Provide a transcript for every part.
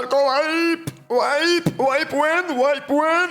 Tarkov wipe when?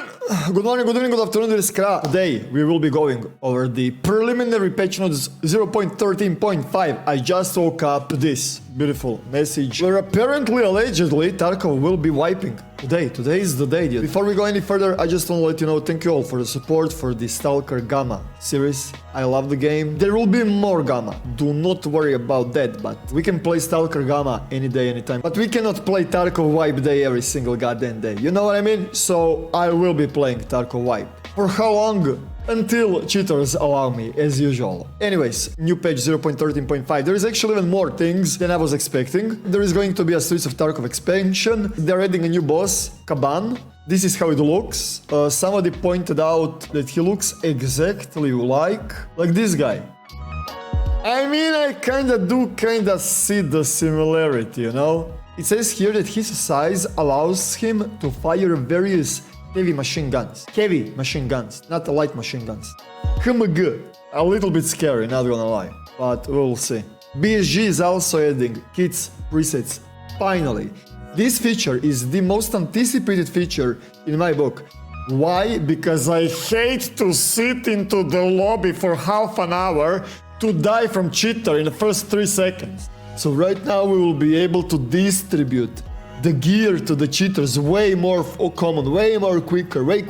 Good morning, good evening, good afternoon, this is Kra. Today we will be going over the preliminary patch notes 0.13.5. I just woke up to this beautiful message where apparently, allegedly, Tarkov will be wiping. Today is the day, dude. Before we go any further, I just want to let you know, thank you all for the support for the Stalker Gamma series. I love the game. There will be more Gamma. Do not worry about that, but we can play Stalker Gamma any day, anytime. But we cannot play Tarkov Wipe Day every single goddamn day. You know what I mean? So I will be playing Tarkov Wipe. For how long? Until cheaters allow me, as usual. Anyways, new patch 0.13.5. There is actually even more things than I was expecting. There is going to be a Streets of Tarkov expansion. They're adding a new boss, Kaban. This is how it looks. Somebody pointed out that he looks exactly like this guy. I mean, I kinda see the similarity, you know? It says here that his size allows him to fire various heavy machine guns. Heavy machine guns, not the light machine guns. HMG. A little bit scary, not gonna lie. But we'll see. BSG is also adding kits, presets. Finally. This feature is the most anticipated feature in my book. Why? Because I hate to sit into the lobby for half an hour to die from cheater in the first 3 seconds. So right now we will be able to distribute the gear to the cheaters way more common, way more quicker, way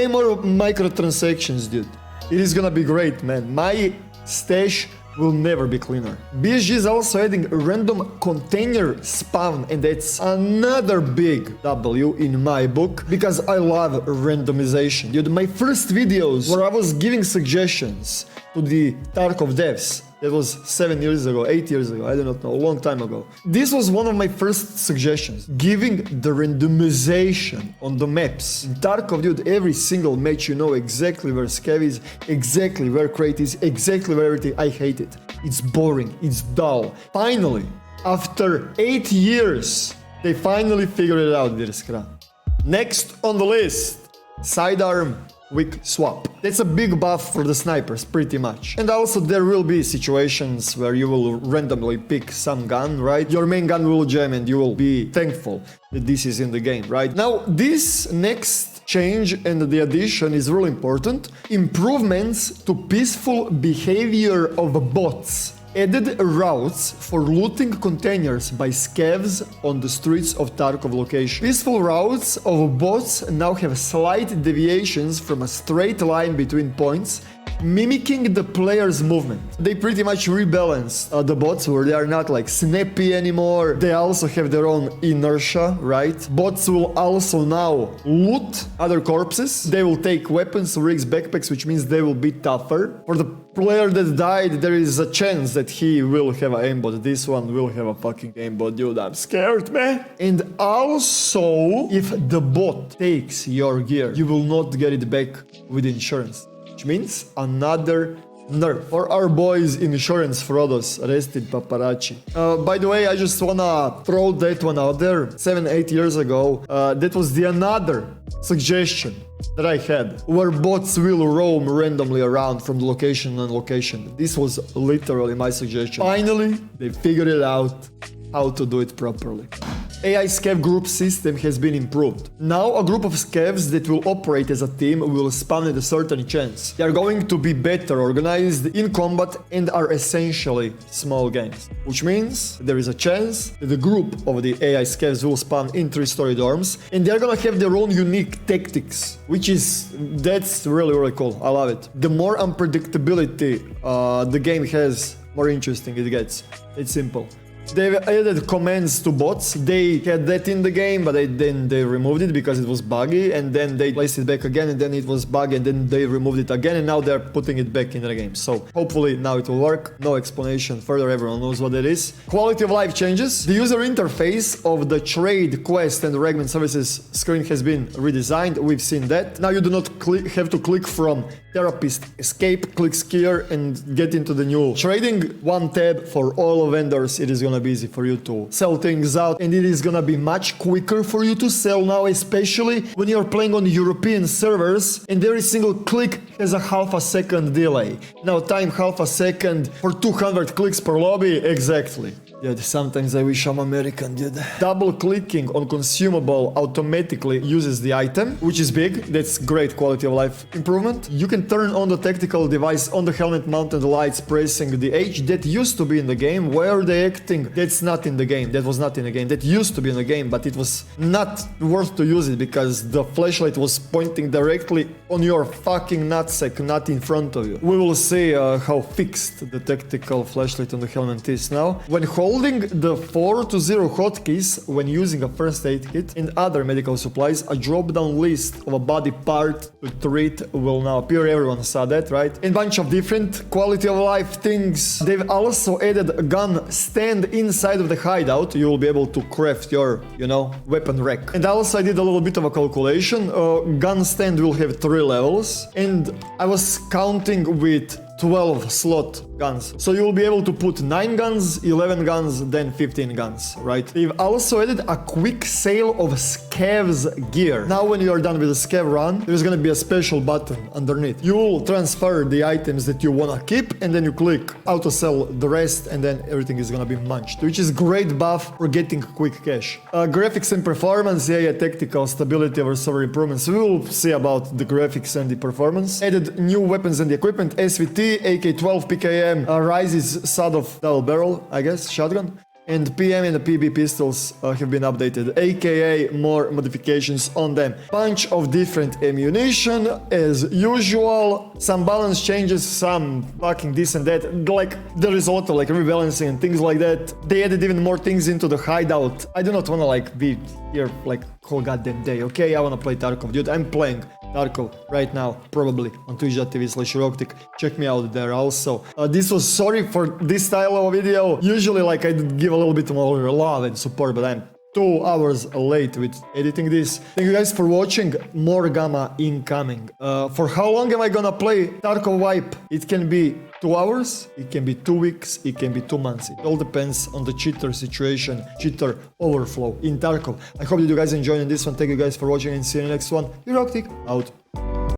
more microtransactions, dude. It is gonna be great, man. My stash will never be cleaner. BSG is also adding random container spawn, and that's another big W in my book, because I love randomization. Dude, my first videos where I was giving suggestions to the Tarkov devs, that was 7 years ago, 8 years ago, I do not know, a long time ago. This was one of my first suggestions, giving the randomization on the maps. In Tarkov, dude, every single match you know exactly where Scav is, exactly where Crate is, exactly where everything. I hate it. It's boring, it's dull. Finally, after 8 years, they finally figured it out, Virskra. Next on the list, sidearm Wick swap. That's a big buff for the snipers, pretty much. And also there will be situations where you will randomly pick some gun, right? Your main gun will jam and you will be thankful that this is in the game, right? Now, this next change and the addition is really important. Improvements to peaceful behavior of bots. Added routes for looting containers by scavs on the streets of Tarkov location. Peaceful routes of bots now have slight deviations from a straight line between points, mimicking the player's movement. They pretty much rebalance the bots where they are not like snappy anymore. They also have their own inertia, right? Bots will also now loot other corpses. They will take weapons, rigs, backpacks, which means they will be tougher. For the player that died, there is a chance that he will have an aimbot. This one will have a fucking aimbot, dude. I'm scared, man. And also, if the bot takes your gear, you will not get it back with insurance. Which means another nerf for our boys insurance fraudos, arrested paparazzi. By the way, I just wanna throw that one out there. 7-8 years ago, that was the another suggestion that I had, where bots will roam randomly around from location and location. This was literally my suggestion. Finally, they figured it out how to do it properly. AI Scav group system has been improved. Now a group of Scavs that will operate as a team will spawn at a certain chance. They are going to be better organized in combat and are essentially small gangs. Which means there is a chance that the group of the AI Scavs will spawn in 3-story dorms and they are gonna have their own unique tactics. That's really cool. I love it. The more unpredictability the game has, more interesting it gets. It's simple. They've added commands to bots. They had that in the game, but then they removed it because it was buggy, and then they placed it back again, and then it was buggy, and then they removed it again, and now they're putting it back in the game. So hopefully now it will work. No explanation further, everyone knows what it is. Quality of life changes. The user interface of the trade, quest, and regiment services screen has been redesigned. We've seen that. Now you do not have to click from therapist, escape, click skier, and get into the new trading. One tab for all vendors. It is gonna be easy for you to sell things out, and it is gonna be much quicker for you to sell now, especially when you're playing on European servers and every single click has a half a second delay. Now time half a second for 200 clicks per lobby, exactly. Dude, sometimes I wish I'm American, dude. Double clicking on consumable automatically uses the item, which is big. That's great quality of life improvement. You can turn on the tactical device on the helmet mounted lights pressing the H. That used to be in the game. Where they acting? That's not in the game. That was not in the game. That used to be in the game, but it was not worth to use it because the flashlight was pointing directly on your fucking nutsack, not in front of you. We will see how fixed the tactical flashlight on the helmet is now. When holding the 4 to 0 hotkeys when using a first aid kit and other medical supplies, a drop-down list of a body part to treat will now appear. Everyone saw that, right? And bunch of different quality of life things. They've also added a gun stand inside of the hideout. You will be able to craft your, weapon rack. And also I did a little bit of a calculation. Gun stand will have 3 levels, and I was counting with 12 slot guns. So you will be able to put 9 guns, 11 guns, then 15 guns, right? They've also added a quick sale of Scav's gear. Now when you are done with the Scav run, there's gonna be a special button underneath. You will transfer the items that you wanna keep, and then you click auto sell the rest, and then everything is gonna be munched, which is great buff for getting quick cash. Graphics and performance, tactical stability over server improvements. We will see about the graphics and the performance. Added new weapons and the equipment, SVT, AK-12, PKM, Rise's sawed-off double barrel, I guess, shotgun, and PM and the PB pistols have been updated, aka more modifications on them. Bunch of different ammunition, as usual, some balance changes, some fucking this and that, like there is a lot of like rebalancing and things like that. They added even more things into the hideout. I do not wanna like be here like whole goddamn day, okay? I wanna play Tarkov, dude. I'm playing Tarkov right now, probably on twitch.tv/Eroktic. Check me out there also. This was sorry for this style of video. Usually like I give a little bit more love and support, but I'm 2 hours late with editing this. Thank you guys for watching. More gamma incoming. For how long am I gonna play Tarkov wipe? It can be 2 hours, it can be 2 weeks, it can be 2 months. It all depends on the cheater situation, cheater overflow in Tarkov. I hope that you guys enjoyed this one. Thank you guys for watching and see you in the next one. Eroktic out.